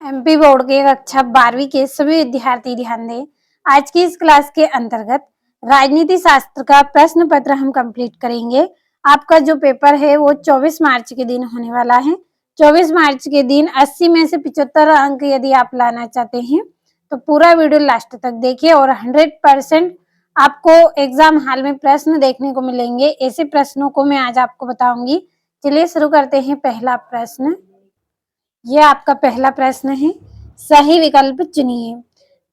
MP board के कक्षा 12वीं के सभी विद्यार्थी ध्यान दें। आज की इस क्लास के अंतर्गत राजनीति शास्त्र का प्रश्न पत्र हम कंप्लीट करेंगे। आपका जो पेपर है वो 24 मार्च के दिन होने वाला है। 24 मार्च के दिन 80 में से 75 अंक यदि आप लाना चाहते हैं तो पूरा वीडियो लास्ट तक देखिए और 100% आपको एग्जाम हॉल में प्रश्न देखने को मिलेंगे। ऐसे प्रश्नों को मैं आज आपको बताऊंगी। चलिए शुरू करते हैं। पहला प्रश्न, यह आपका पहला प्रश्न है, सही विकल्प चुनिए।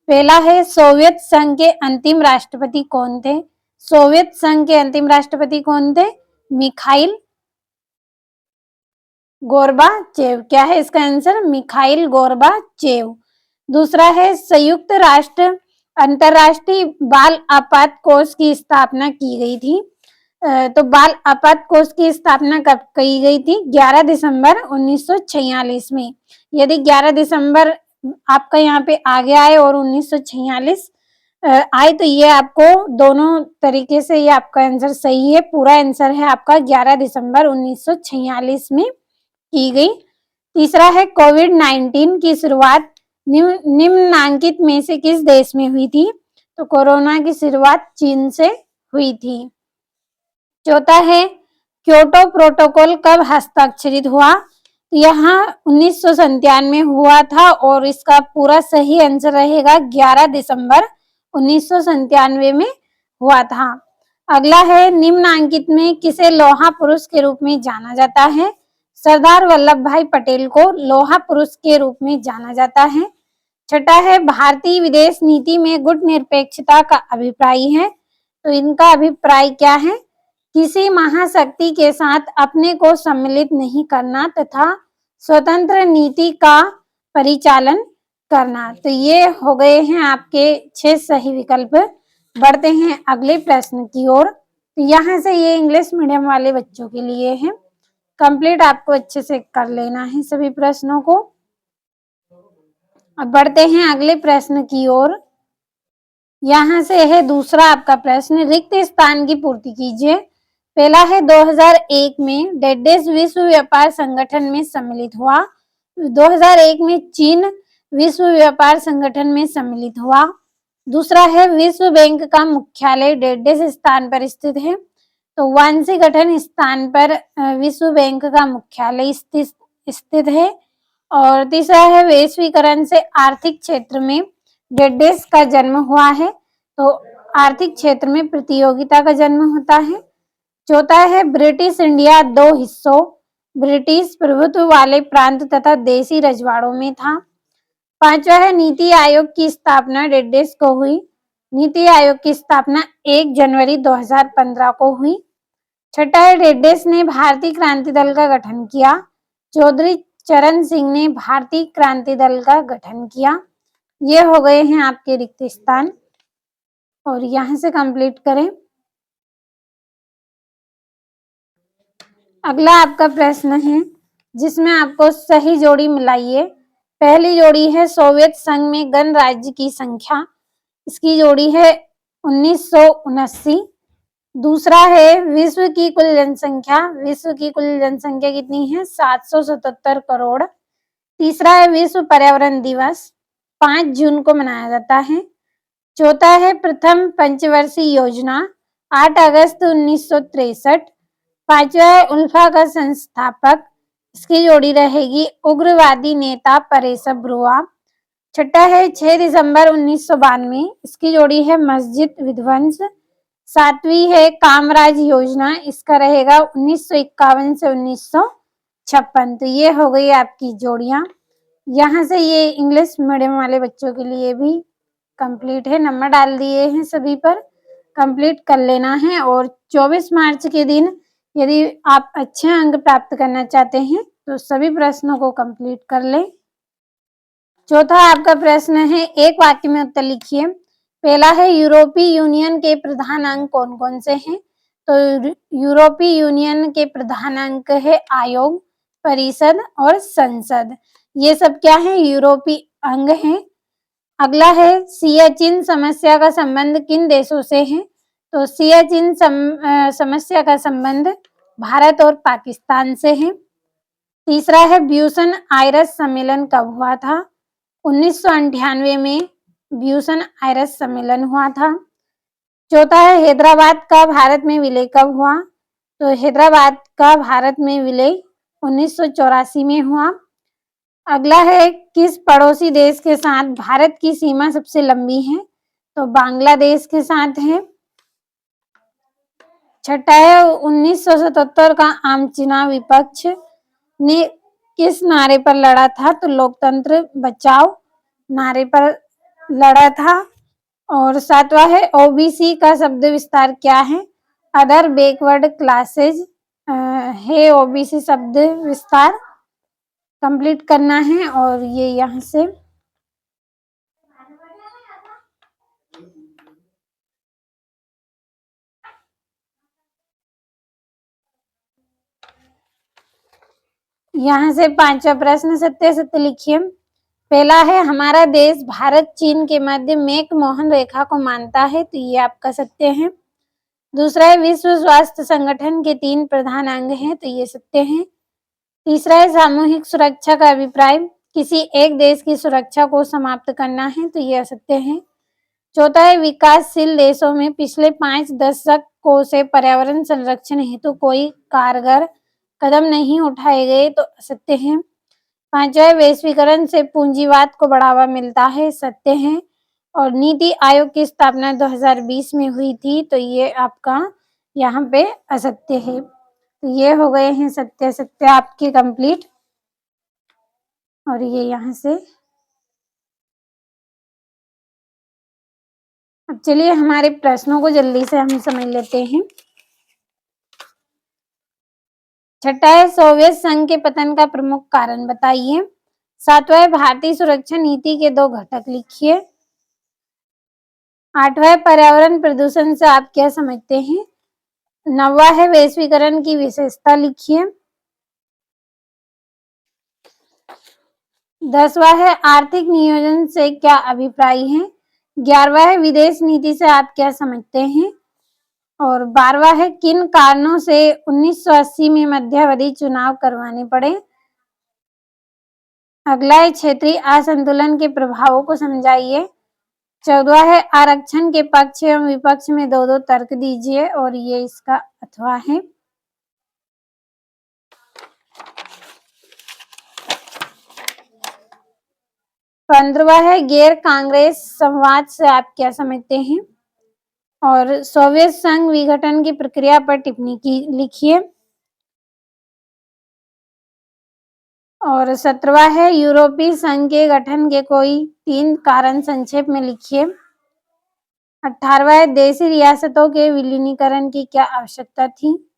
पहला है, सोवियत संघ के अंतिम राष्ट्रपति कौन थे? सोवियत संघ के अंतिम राष्ट्रपति कौन थे? Mikhail Gorbachev. क्या है इसका आंसर? Mikhail Gorbachev. दूसरा है, संयुक्त राष्ट्र अंतरराष्ट्रीय बाल आपात कोष की स्थापना की गई थी। तो बाल आपात कोष की स्थापना कब की गई थी? 11 दिसंबर 1946 में। यदि 11 दिसंबर आपका यहाँ पे आ गया है और 1946 आए तो ये आपको दोनों तरीके से ये आपका आंसर सही है। पूरा आंसर है आपका 11 दिसंबर 1946 में की गई। तीसरा है, कोविड-19 की शुरुआत निम्नांकित में से किस देश में हुई थी? तो कोरोना की शुरुआत चीन से हुई थी। चौथा है, क्योटो प्रोटोकॉल कब हस्ताक्षरित हुआ? यहाँ 1997 में हुआ था और इसका पूरा सही आंसर रहेगा 11 दिसंबर 1997 में हुआ था। अगला है, निम्नांकित में किसे लौह पुरुष के रूप में जाना जाता है? सरदार वल्लभ भाई पटेल को लौह पुरुष के रूप में जाना जाता है। छठा है, भारतीय विदेश नीति में गुटनिरपेक्षता का अभिप्राय है। तो इनका अभिप्राय क्या है? किसी महाशक्ति के साथ अपने को सम्मिलित नहीं करना तथा स्वतंत्र नीति का परिचालन करना। तो ये हो गए हैं आपके 6 सही विकल्प। बढ़ते हैं अगले प्रश्न की ओर। तो यहाँ से ये इंग्लिश मीडियम वाले बच्चों के लिए है। कंप्लीट आपको अच्छे से कर लेना है सभी प्रश्नों को। अब बढ़ते हैं अगले प्रश्न की ओर। यहाँ से है दूसरा आपका प्रश्न, रिक्त स्थान की पूर्ति कीजिए। पहला है, 2001 में डेडेस विश्व व्यापार संगठन में सम्मिलित हुआ। 2001 में चीन विश्व व्यापार संगठन में सम्मिलित हुआ। दूसरा है, विश्व बैंक का मुख्यालय डेडेस स्थान पर स्थित है। तो वांसी गठन स्थान पर विश्व बैंक का मुख्यालय स्थित है। और तीसरा है, वैश्वीकरण से आर्थिक क्षेत्र में डेडेस का जन्म हुआ है। तो आर्थिक क्षेत्र में प्रतियोगिता का जन्म होता है। चौथा है, ब्रिटिश इंडिया 2 हिस्सों ब्रिटिश प्रभुत्व वाले प्रांत तथा देसी रजवाड़ों में था। पांचवा है, नीति आयोग की स्थापना डेडेस को हुई। नीति आयोग की स्थापना 1 जनवरी 2015 को हुई। छठा है, डेडेस ने भारतीय क्रांति दल का गठन किया। चौधरी चरण सिंह ने भारतीय क्रांति दल का गठन किया। ये हो गए हैं आपके रिक्त स्थान और यहाँ से कंप्लीट करें। अगला आपका प्रश्न है जिसमें आपको सही जोड़ी मिलाइए। पहली जोड़ी है, सोवियत संघ में गणराज्य की संख्या, इसकी जोड़ी है 1979। दूसरा है, विश्व की कुल जनसंख्या, विश्व की कुल जनसंख्या कितनी है? 777 करोड़। तीसरा है, विश्व पर्यावरण दिवस 5 जून को मनाया जाता है। चौथा है, प्रथम पंचवर्षीय योजना 8 अगस्त 1963। पांचवा है, उल्फा का संस्थापक, इसकी जोड़ी रहेगी उग्रवादी नेता परेश बरुआ। छठा है, 6 दिसंबर 1992, इसकी जोड़ी है मस्जिद विध्वंस। सातवीं है, कामराज योजना, इसका रहेगा 1951 से 1956। तो ये हो गई आपकी जोड़ियां। यहाँ से ये इंग्लिश मीडियम वाले बच्चों के लिए भी कंप्लीट है। नंबर डाल दिए हैं सभी पर, कंप्लीट कर लेना है। और 24 मार्च के दिन यदि आप अच्छे अंक प्राप्त करना चाहते हैं तो सभी प्रश्नों को कंप्लीट कर लें। चौथा आपका प्रश्न है, एक वाक्य में उत्तर लिखिए। पहला है, यूरोपीय यूनियन के प्रधान अंग कौन कौन से हैं? तो यूरोपीय यूनियन के प्रधान अंग है आयोग, परिषद और संसद। ये सब क्या है? यूरोपीय अंग हैं। अगला है, सियाचिन समस्या का संबंध किन देशों से है? तो सियाचिन समस्या का संबंध भारत और पाकिस्तान से है। तीसरा है, ब्यूसन आयरस सम्मेलन कब हुआ था? 1998 में ब्यूसन आयर्स सम्मेलन हुआ था। चौथा है हैदराबाद का भारत में विलय कब हुआ? तो हैदराबाद का भारत में विलय 1984 में हुआ। अगला है किस पड़ोसी देश के साथ भारत की सीमा सबसे लंबी है? तो बांग्लादेश के साथ है। छठा है 1977 का आम चुनाव विपक्ष ने किस नारे पर लड़ा था? तो लोकतंत्र बचाओ नारे पर लड़ा था। और सातवां है ओबीसी का शब्द विस्तार क्या है? अदर बैकवर्ड क्लासेज है ओबीसी शब्द विस्तार कंप्लीट करना है। और ये यहाँ से पांचवा प्रश्न सत्य सत्य लिखिए। पहला है हमारा देश भारत चीन के मध्य मैक मोहन रेखा को मानता है, तो ये आपका सत्य है। दूसरा है विश्व स्वास्थ्य संगठन के 3 प्रधान अंग हैं, तो ये सत्य है। तीसरा है सामूहिक सुरक्षा का अभिप्राय किसी एक देश की सुरक्षा को समाप्त करना है, तो ये असत्य है। चौथा है विकासशील देशों में पिछले 5 दशकों से पर्यावरण संरक्षण हेतु कोई कारगर कदम नहीं उठाए गए, तो असत्य है। पांचवा वैश्वीकरण से पूंजीवाद को बढ़ावा मिलता है, सत्य है। और नीति आयोग की स्थापना 2020 में हुई थी, तो ये आपका यहाँ पे असत्य है। तो ये हो गए हैं सत्य सत्य आपके कंप्लीट। और ये यहाँ से अब चलिए हमारे प्रश्नों को जल्दी से हम समझ लेते हैं। छठा है सोवियत संघ के पतन का प्रमुख कारण बताइए। सातवां है भारतीय सुरक्षा नीति के 2 घटक लिखिए। आठवां है पर्यावरण प्रदूषण से आप क्या समझते हैं। नौवां है वैश्वीकरण की विशेषता लिखिए। 10वां है आर्थिक नियोजन से क्या अभिप्राय है। 11वां है विदेश नीति से आप क्या समझते हैं। और 12वां है किन कारणों से 1980 में मध्यावधि चुनाव करवाने पड़े। अगला है क्षेत्रीय असंतुलन के प्रभावों को समझाइए। 14वां है आरक्षण के पक्ष एवं विपक्ष में 2-2 तर्क दीजिए, और ये इसका अथवा है। 15वां है गैर कांग्रेस संवाद से आप क्या समझते हैं। और सोवियत संघ विघटन की प्रक्रिया पर टिप्पणी की लिखिए। और 17वां है यूरोपीय संघ के गठन के कोई 3 कारण संक्षेप में लिखिए। 18वां है देशी रियासतों के विलीनीकरण की क्या आवश्यकता थी,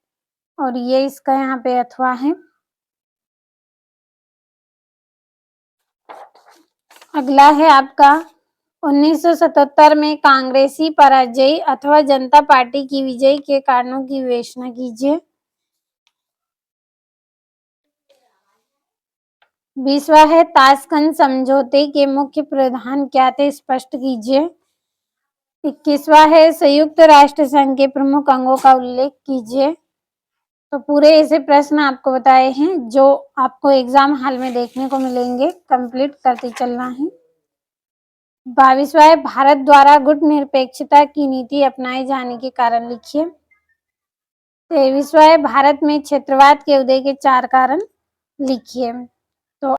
और ये इसका यहाँ पे अथवा है। अगला है आपका 1977 में कांग्रेसी पराजय अथवा जनता पार्टी की विजय के कारणों की विवेचना कीजिए। 20वां है ताशकंद समझौते के मुख्य प्रावधान क्या थे, स्पष्ट कीजिए। 21वां है संयुक्त राष्ट्र संघ के प्रमुख अंगों का उल्लेख कीजिए। तो पूरे ऐसे प्रश्न आपको बताए हैं जो आपको एग्जाम हॉल में देखने को मिलेंगे, कंप्लीट करते चलना है। 22वां है भारत द्वारा गुट निरपेक्षता की नीति अपनाए जाने के कारण लिखिए। 23वां है भारत में क्षेत्रवाद के उदय के 4 कारण लिखिए। तो